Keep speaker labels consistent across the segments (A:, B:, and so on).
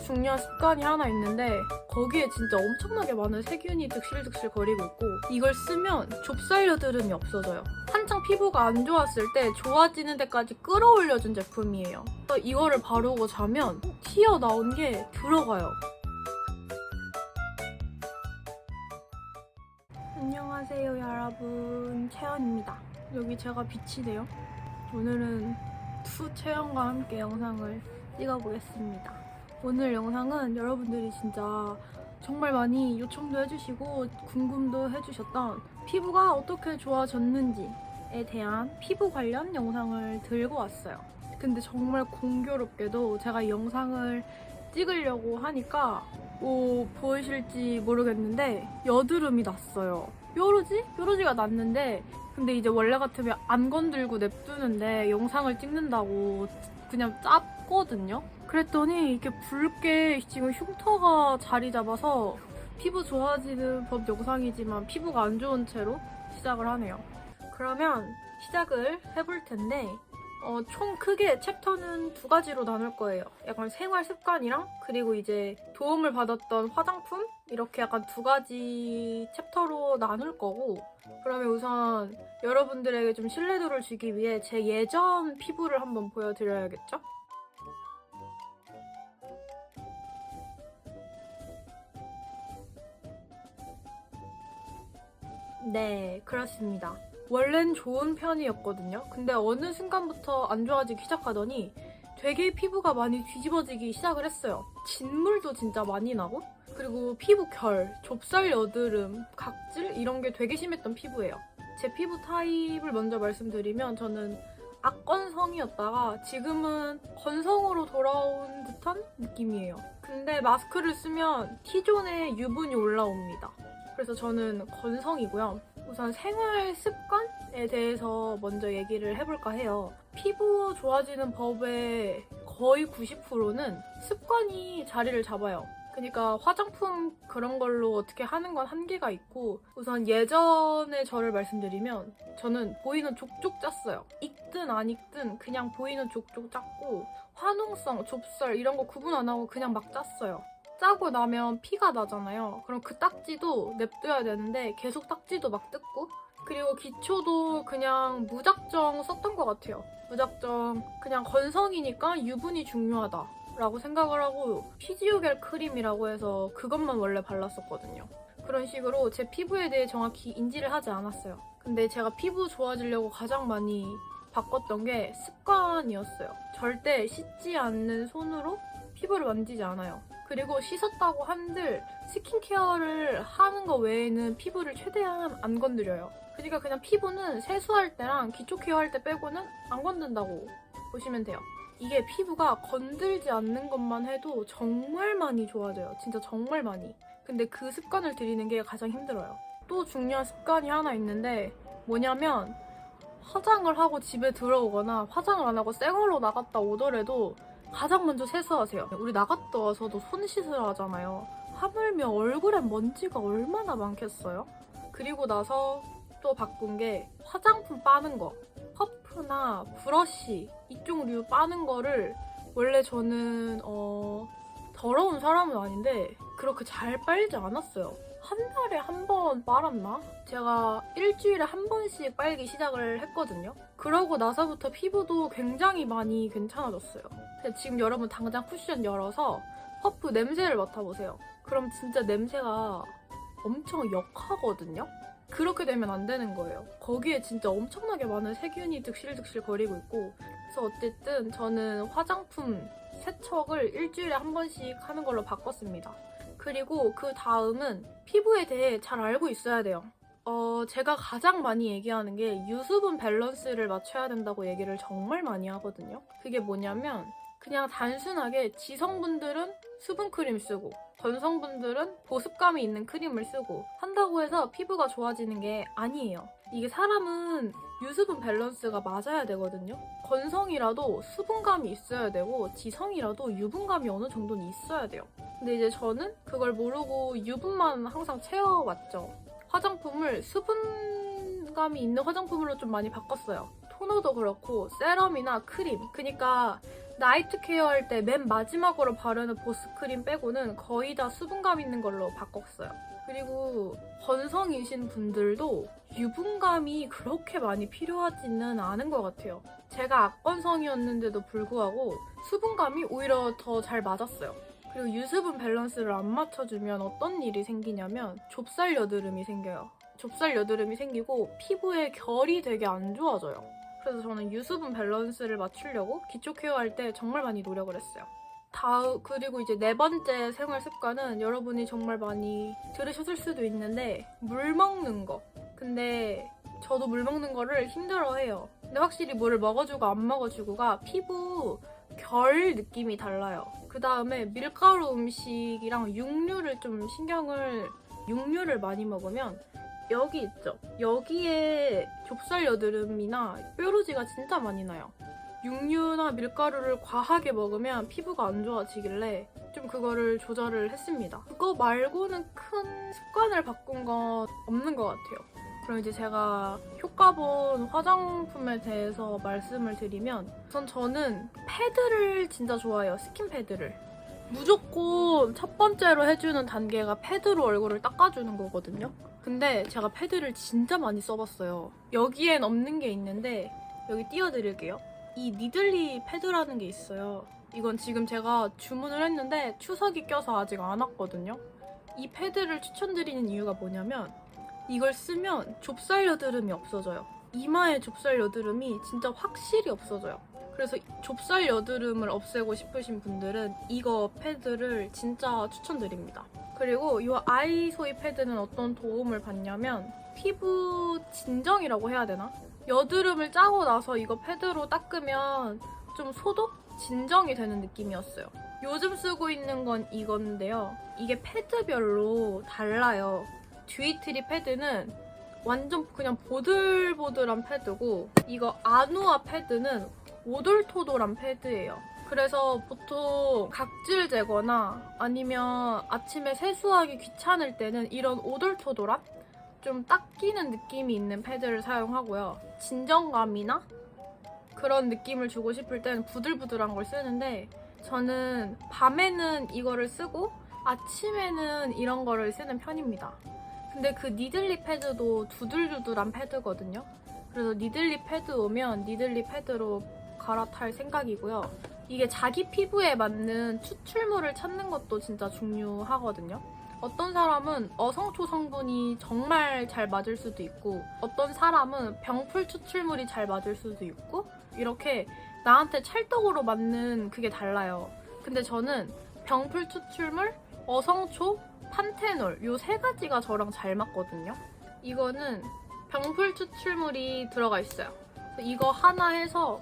A: 중요한 습관이 하나 있는데 거기에 진짜 엄청나게 많은 세균이 득실득실 거리고 있고 이걸 쓰면 좁쌀 여드름이 없어져요. 한창 피부가 안 좋았을 때 좋아지는 데까지 끌어올려준 제품이에요. 이거를 바르고 자면 튀어나온 게 들어가요. 안녕하세요 여러분, 채연입니다. 여기 제가 비치네요. 오늘은 투채연과 함께 영상을 찍어보겠습니다. 오늘 영상은 여러분들이 진짜 정말 많이 요청도 해주시고 궁금도 해주셨던 피부가 어떻게 좋아졌는지에 대한 피부 관련 영상을 들고 왔어요. 근데 정말 공교롭게도 제가 이 영상을 찍으려고 하니까 보이실지 모르겠는데 여드름이 났어요. 뾰루지가 났는데 근데 이제 원래 같으면 안 건들고 냅두는데 영상을 찍는다고 그냥 짰거든요. 그랬더니 이렇게 붉게 지금 흉터가 자리 잡아서 피부 좋아지는 법 영상이지만 피부가 안 좋은 채로 시작을 하네요. 그러면 시작을 해볼 텐데 총 크게 챕터는 두 가지로 나눌 거예요. 약간 생활 습관이랑 그리고 이제 도움을 받았던 화장품 이렇게 약간 두 가지 챕터로 나눌 거고, 그러면 우선 여러분들에게 좀 신뢰도를 주기 위해 제 예전 피부를 한번 보여드려야겠죠? 네, 그렇습니다. 원래는 좋은 편이었거든요. 근데 어느 순간부터 안 좋아지기 시작하더니 되게 피부가 많이 뒤집어지기 시작을 했어요. 진물도 진짜 많이 나고 그리고 피부 결, 좁쌀 여드름, 각질 이런 게 되게 심했던 피부예요. 제 피부 타입을 먼저 말씀드리면 저는 악건성이었다가 지금은 건성으로 돌아온 듯한 느낌이에요. 근데 마스크를 쓰면 T존에 유분이 올라옵니다. 그래서 저는 건성이고요. 우선 생활 습관에 대해서 먼저 얘기를 해볼까 해요. 피부 좋아지는 법의 거의 90%는 습관이 자리를 잡아요. 그러니까 화장품 그런 걸로 어떻게 하는 건 한계가 있고, 우선 예전의 저를 말씀드리면 저는 보이는 족족 짰어요. 익든 안 익든 그냥 보이는 족족 짰고 화농성, 좁쌀 이런 거 구분 안 하고 그냥 막 짰어요. 짜고 나면 피가 나잖아요. 그럼 그 딱지도 냅둬야 되는데 계속 딱지도 막 뜯고, 그리고 기초도 그냥 무작정 썼던 것 같아요. 무작정 그냥 건성이니까 유분이 중요하다 라고 생각을 하고 피지오겔 크림이라고 해서 그것만 원래 발랐었거든요. 그런 식으로 제 피부에 대해 정확히 인지를 하지 않았어요. 근데 제가 피부 좋아지려고 가장 많이 바꿨던 게 습관이었어요. 절대 씻지 않는 손으로 피부를 만지지 않아요. 그리고 씻었다고 한들 스킨케어를 하는 거 외에는 피부를 최대한 안 건드려요. 그러니까 그냥 피부는 세수할 때랑 기초 케어할 때 빼고는 안 건든다고 보시면 돼요. 이게 피부가 건들지 않는 것만 해도 정말 많이 좋아져요. 진짜 정말 많이. 근데 그 습관을 들이는 게 가장 힘들어요. 또 중요한 습관이 하나 있는데 뭐냐면, 화장을 하고 집에 들어오거나 화장을 안 하고 생얼로 나갔다 오더라도 가장 먼저 세수하세요. 우리 나갔다 와서도 손 씻으러 하잖아요. 하물며 얼굴에 먼지가 얼마나 많겠어요? 그리고 나서 또 바꾼 게 화장품 빠는 거. 퍼프나 브러쉬 이쪽 류 빠는 거를 원래 저는 더러운 사람은 아닌데 그렇게 잘 빨지 않았어요. 한 달에 한 번 빨았나? 제가 일주일에 한 번씩 빨기 시작을 했거든요. 그러고 나서부터 피부도 굉장히 많이 괜찮아졌어요. 근데 지금 여러분 당장 쿠션 열어서 퍼프 냄새를 맡아보세요. 그럼 진짜 냄새가 엄청 역하거든요? 그렇게 되면 안 되는 거예요. 거기에 진짜 엄청나게 많은 세균이 득실득실 거리고 있고, 그래서 어쨌든 저는 화장품 세척을 일주일에 한 번씩 하는 걸로 바꿨습니다. 그리고 그 다음은 피부에 대해 잘 알고 있어야 돼요. 제가 가장 많이 얘기하는 게 유수분 밸런스를 맞춰야 된다고 얘기를 정말 많이 하거든요. 그게 뭐냐면 그냥 단순하게 지성분들은 수분크림 쓰고 건성분들은 보습감이 있는 크림을 쓰고 한다고 해서 피부가 좋아지는 게 아니에요. 이게 사람은 유수분 밸런스가 맞아야 되거든요. 건성이라도 수분감이 있어야 되고 지성이라도 유분감이 어느 정도는 있어야 돼요. 근데 이제 저는 그걸 모르고 유분만 항상 채워왔죠. 화장품을 수분감이 있는 화장품으로 좀 많이 바꿨어요. 토너도 그렇고 세럼이나 크림, 그러니까 나이트 케어 할 때 맨 마지막으로 바르는 보습크림 빼고는 거의 다 수분감 있는 걸로 바꿨어요. 그리고 건성이신 분들도 유분감이 그렇게 많이 필요하지는 않은 것 같아요. 제가 악건성이었는데도 불구하고 수분감이 오히려 더 잘 맞았어요. 그리고 유수분 밸런스를 안 맞춰주면 어떤 일이 생기냐면 좁쌀 여드름이 생겨요. 좁쌀 여드름이 생기고 피부의 결이 되게 안 좋아져요. 그래서 저는 유수분 밸런스를 맞추려고 기초 케어할 때 정말 많이 노력을 했어요. 그리고 이제 네 번째 생활 습관은 여러분이 정말 많이 들으셨을 수도 있는데 물 먹는 거. 근데 저도 물 먹는 거를 힘들어해요. 근데 확실히 물을 먹어주고 안 먹어주고가 피부 결 느낌이 달라요. 그 다음에 밀가루 음식이랑 육류를 많이 먹으면 여기 있죠? 여기에 좁쌀 여드름이나 뾰루지가 진짜 많이 나요. 육류나 밀가루를 과하게 먹으면 피부가 안 좋아지길래 좀 그거를 조절을 했습니다. 그거 말고는 큰 습관을 바꾼 건 없는 것 같아요. 그럼 이제 제가 효과 본 화장품에 대해서 말씀을 드리면 저는 패드를 진짜 좋아해요. 스킨 패드를. 무조건 첫 번째로 해주는 단계가 패드로 얼굴을 닦아주는 거거든요. 근데 제가 패드를 진짜 많이 써봤어요. 여기엔 없는 게 있는데 여기 띄워드릴게요. 이 니들리 패드라는 게 있어요. 이건 지금 제가 주문을 했는데 추석이 껴서 아직 안 왔거든요. 이 패드를 추천드리는 이유가 뭐냐면 이걸 쓰면 좁쌀 여드름이 없어져요. 이마에 좁쌀 여드름이 진짜 확실히 없어져요. 그래서 좁쌀 여드름을 없애고 싶으신 분들은 이거 패드를 진짜 추천드립니다. 그리고 이 아이소이 패드는 어떤 도움을 받냐면 피부 진정이라고 해야 되나? 여드름을 짜고 나서 이거 패드로 닦으면 좀 소독? 진정이 되는 느낌이었어요. 요즘 쓰고 있는 건 이건데요. 이게 패드별로 달라요. 듀이트리 패드는 완전 그냥 보들보들한 패드고 이거 아누아 패드는 오돌토돌한 패드예요. 그래서 보통 각질 제거나 아니면 아침에 세수하기 귀찮을 때는 이런 오돌토돌한 좀 닦이는 느낌이 있는 패드를 사용하고요. 진정감이나 그런 느낌을 주고 싶을 때는 부들부들한 걸 쓰는데 저는 밤에는 이거를 쓰고 아침에는 이런 거를 쓰는 편입니다. 근데 그 니들리 패드도 두들두들한 패드거든요. 그래서 니들리 패드 오면 니들리 패드로 갈아탈 생각이고요. 이게 자기 피부에 맞는 추출물을 찾는 것도 진짜 중요하거든요. 어떤 사람은 어성초 성분이 정말 잘 맞을 수도 있고 어떤 사람은 병풀 추출물이 잘 맞을 수도 있고 이렇게 나한테 찰떡으로 맞는 그게 달라요. 근데 저는 병풀 추출물, 어성초, 판테놀 요 세 가지가 저랑 잘 맞거든요. 이거는 병풀 추출물이 들어가 있어요. 이거 하나 해서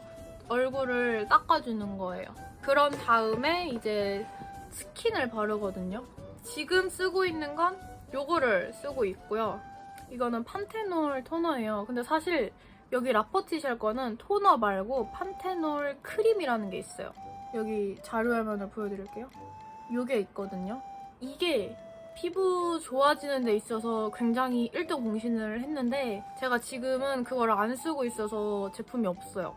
A: 얼굴을 닦아주는 거예요. 그런 다음에 이제 스킨을 바르거든요. 지금 쓰고 있는 건 요거를 쓰고 있고요. 이거는 판테놀 토너예요. 근데 사실 여기 라퍼티쉘 거는 토너 말고 판테놀 크림이라는 게 있어요. 여기 자료 화면을 보여드릴게요. 요게 있거든요. 이게 피부 좋아지는 데 있어서 굉장히 1등 공신을 했는데 제가 지금은 그걸 안 쓰고 있어서 제품이 없어요.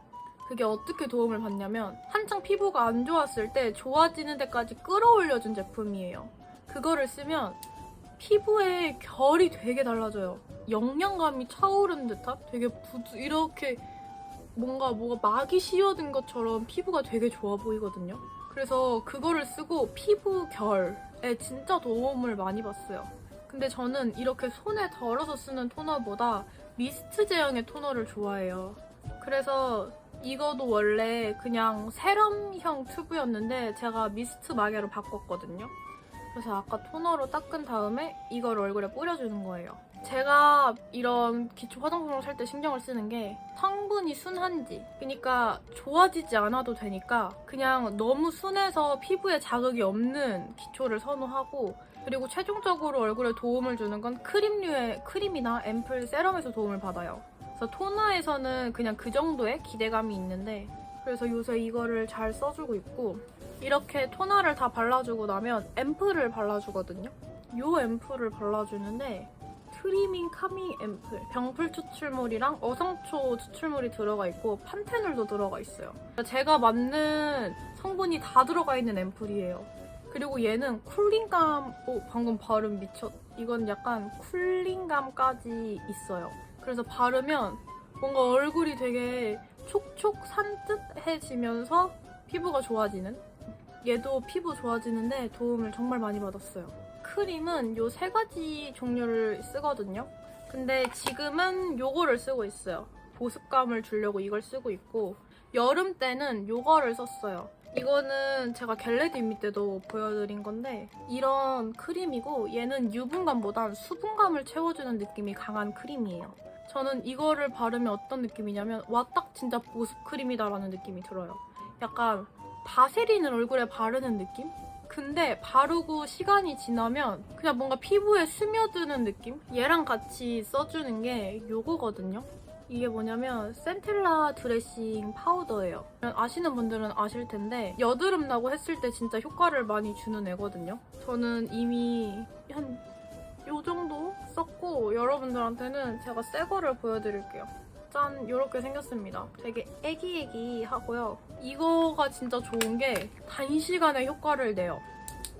A: 그게 어떻게 도움을 받냐면 한창 피부가 안 좋았을 때 좋아지는 데까지 끌어올려준 제품이에요. 그거를 쓰면 피부의 결이 되게 달라져요. 영양감이 차오르는 듯한 되게 이렇게 뭐가 막이 씌어든 것처럼 피부가 되게 좋아 보이거든요. 그래서 그거를 쓰고 피부 결에 진짜 도움을 많이 받았어요. 근데 저는 이렇게 손에 덜어서 쓰는 토너보다 미스트 제형의 토너를 좋아해요. 그래서 이거도 원래 그냥 세럼형 튜브였는데 제가 미스트 마개로 바꿨거든요. 그래서 아까 토너로 닦은 다음에 이걸 얼굴에 뿌려주는 거예요. 제가 이런 기초 화장품을 살 때 신경을 쓰는 게 성분이 순한지, 그러니까 좋아지지 않아도 되니까 그냥 너무 순해서 피부에 자극이 없는 기초를 선호하고, 그리고 최종적으로 얼굴에 도움을 주는 건 크림이나 앰플, 세럼에서 도움을 받아요. 그래서 토너에서는 그냥 그 정도의 기대감이 있는데, 그래서 요새 이거를 잘 써주고 있고, 이렇게 토너를 다 발라주고 나면 앰플을 발라주거든요. 이 앰플을 발라주는데 트리밍 카밍 앰플, 병풀 추출물이랑 어성초 추출물이 들어가 있고 판테놀도 들어가 있어요. 제가 맞는 성분이 다 들어가 있는 앰플이에요. 그리고 얘는 쿨링감, 방금 발음 이건 약간 쿨링감까지 있어요. 그래서 바르면 뭔가 얼굴이 되게 촉촉 산뜻해지면서 피부가 좋아지는? 얘도 피부 좋아지는데 도움을 정말 많이 받았어요. 크림은 요 3가지 종류를 쓰거든요. 근데 지금은 요거를 쓰고 있어요. 보습감을 주려고 이걸 쓰고 있고, 여름 때는 요거를 썼어요. 이거는 제가 겟레디미 때도 보여드린 건데 이런 크림이고, 얘는 유분감보단 수분감을 채워주는 느낌이 강한 크림이에요. 저는 이거를 바르면 어떤 느낌이냐면 와, 딱 진짜 보습 크림이다라는 느낌이 들어요. 약간 바세린을 얼굴에 바르는 느낌? 근데 바르고 시간이 지나면 그냥 뭔가 피부에 스며드는 느낌? 얘랑 같이 써주는 게 요거거든요. 이게 뭐냐면 센텔라 드레싱 파우더예요. 아시는 분들은 아실 텐데 여드름 나고 했을 때 진짜 효과를 많이 주는 애거든요. 저는 이미 한 요 정도 썼고, 여러분들한테는 제가 새 거를 보여드릴게요. 짠! 이렇게 생겼습니다. 되게 애기애기하고요. 이거가 진짜 좋은 게 단시간에 효과를 내요.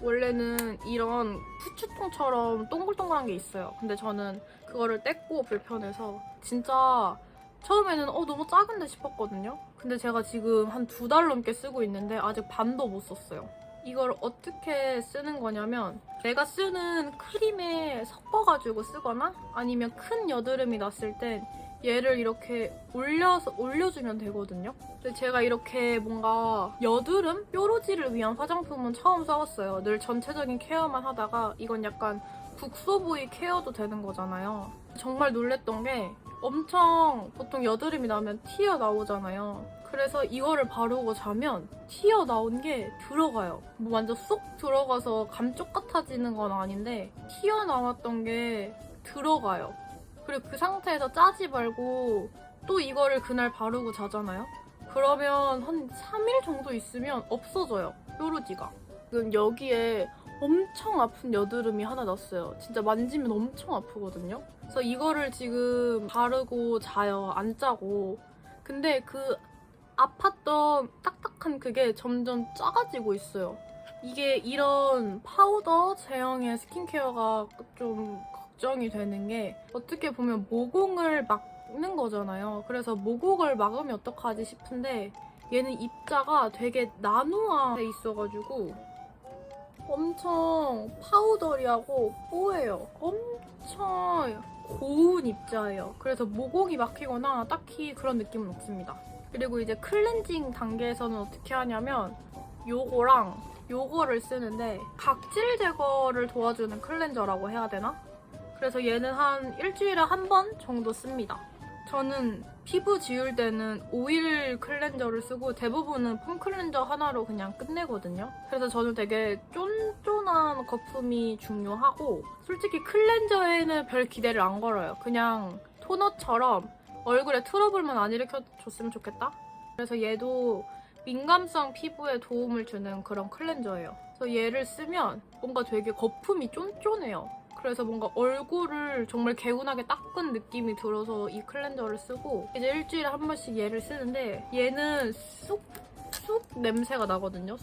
A: 원래는 이런 후추통처럼 동글동글한 게 있어요. 근데 저는 그거를 뗐고 불편해서 진짜 처음에는 너무 작은데 싶었거든요. 근데 제가 지금 한 2달 넘게 쓰고 있는데 아직 반도 못 썼어요. 이걸 어떻게 쓰는 거냐면 내가 쓰는 크림에 섞어가지고 쓰거나 아니면 큰 여드름이 났을 땐 얘를 이렇게 올려주면 되거든요. 근데 제가 이렇게 뭔가 여드름, 뾰루지를 위한 화장품은 처음 써봤어요. 늘 전체적인 케어만 하다가 이건 약간 국소 부위 케어도 되는 거잖아요. 정말 놀랬던 게 엄청 보통 여드름이 나면 튀어나오잖아요. 그래서 이거를 바르고 자면 튀어나온 게 들어가요. 뭐 완전 쏙 들어가서 감쪽 같아지는 건 아닌데 튀어나왔던 게 들어가요. 그리고 그 상태에서 짜지 말고 또 이거를 그날 바르고 자잖아요? 그러면 한 3일 정도 있으면 없어져요, 뾰루지가. 지금 여기에 엄청 아픈 여드름이 하나 났어요. 진짜 만지면 엄청 아프거든요? 그래서 이거를 지금 바르고 자요, 안 짜고. 근데 그 아팠던 딱딱한 그게 점점 작아지고 있어요. 이게 이런 파우더 제형의 스킨케어가 좀 걱정이 되는 게 어떻게 보면 모공을 막는 거잖아요. 그래서 모공을 막으면 어떡하지 싶은데 얘는 입자가 되게 나누어돼 있어가지고 엄청 파우더리하고 뽀예요. 엄청 고운 입자예요. 그래서 모공이 막히거나 딱히 그런 느낌은 없습니다. 그리고 이제 클렌징 단계에서는 어떻게 하냐면 요거랑 요거를 쓰는데 각질 제거를 도와주는 클렌저라고 해야 되나? 그래서 얘는 한 일주일에 한 번 정도 씁니다. 저는 피부 지울 때는 오일 클렌저를 쓰고 대부분은 폼 클렌저 하나로 그냥 끝내거든요. 그래서 저는 되게 쫀쫀한 거품이 중요하고 솔직히 클렌저에는 별 기대를 안 걸어요. 그냥 토너처럼 얼굴에 트러블만 안 일으켜줬으면 좋겠다? 그래서 얘도 민감성 피부에 도움을 주는 그런 클렌저예요. 그래서 얘를 쓰면 뭔가 되게 거품이 쫀쫀해요. 그래서 뭔가 얼굴을 정말 개운하게 닦은 느낌이 들어서 이 클렌저를 쓰고 이제 일주일에 한 번씩 얘를 쓰는데 얘는 쑥 냄새가 나거든요.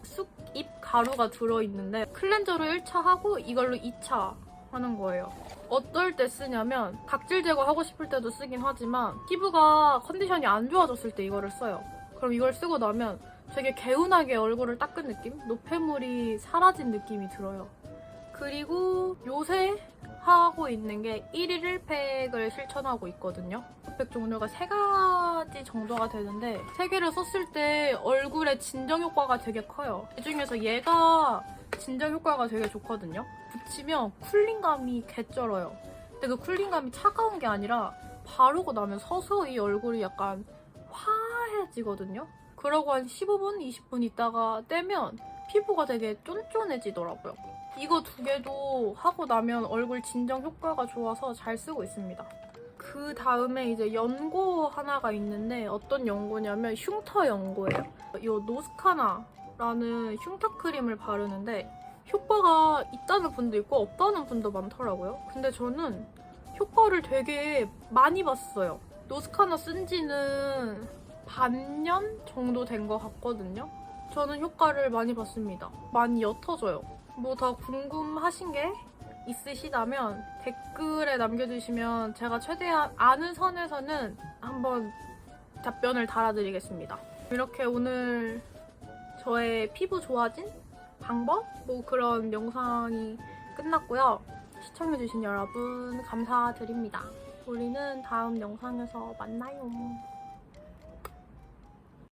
A: 쑥잎 가루가 들어있는데 클렌저를 1차 하고 이걸로 2차 하는 거예요. 어떨 때 쓰냐면 각질 제거하고 싶을 때도 쓰긴 하지만 피부가 컨디션이 안 좋아졌을 때 이거를 써요. 그럼 이걸 쓰고 나면 되게 개운하게 얼굴을 닦은 느낌? 노폐물이 사라진 느낌이 들어요. 그리고 요새 하고 있는 게 1일 1팩을 실천하고 있거든요. 팩 종류가 3가지 정도가 되는데 3개를 썼을 때 얼굴에 진정 효과가 되게 커요. 그중에서 얘가 진정 효과가 되게 좋거든요. 붙이면 쿨링감이 개쩔어요. 근데 그 쿨링감이 차가운 게 아니라 바르고 나면 서서히 얼굴이 약간 화해지거든요. 그러고 한 15분, 20분 있다가 떼면 피부가 되게 쫀쫀해지더라고요. 이거 2개도 하고 나면 얼굴 진정 효과가 좋아서 잘 쓰고 있습니다. 그 다음에 이제 연고 하나가 있는데 어떤 연고냐면 흉터 연고예요. 이 노스카나라는 흉터 크림을 바르는데 효과가 있다는 분도 있고 없다는 분도 많더라고요. 근데 저는 효과를 되게 많이 봤어요. 노스카너 쓴 지는 반년 정도 된 것 같거든요. 저는 효과를 많이 봤습니다. 많이 옅어져요. 뭐 더 궁금하신 게 있으시다면 댓글에 남겨주시면 제가 최대한 아는 선에서는 한번 답변을 달아드리겠습니다. 이렇게 오늘 저의 피부 좋아진 방법? 뭐 그런 영상이 끝났고요. 시청해주신 여러분 감사드립니다. 우리는 다음 영상에서 만나요.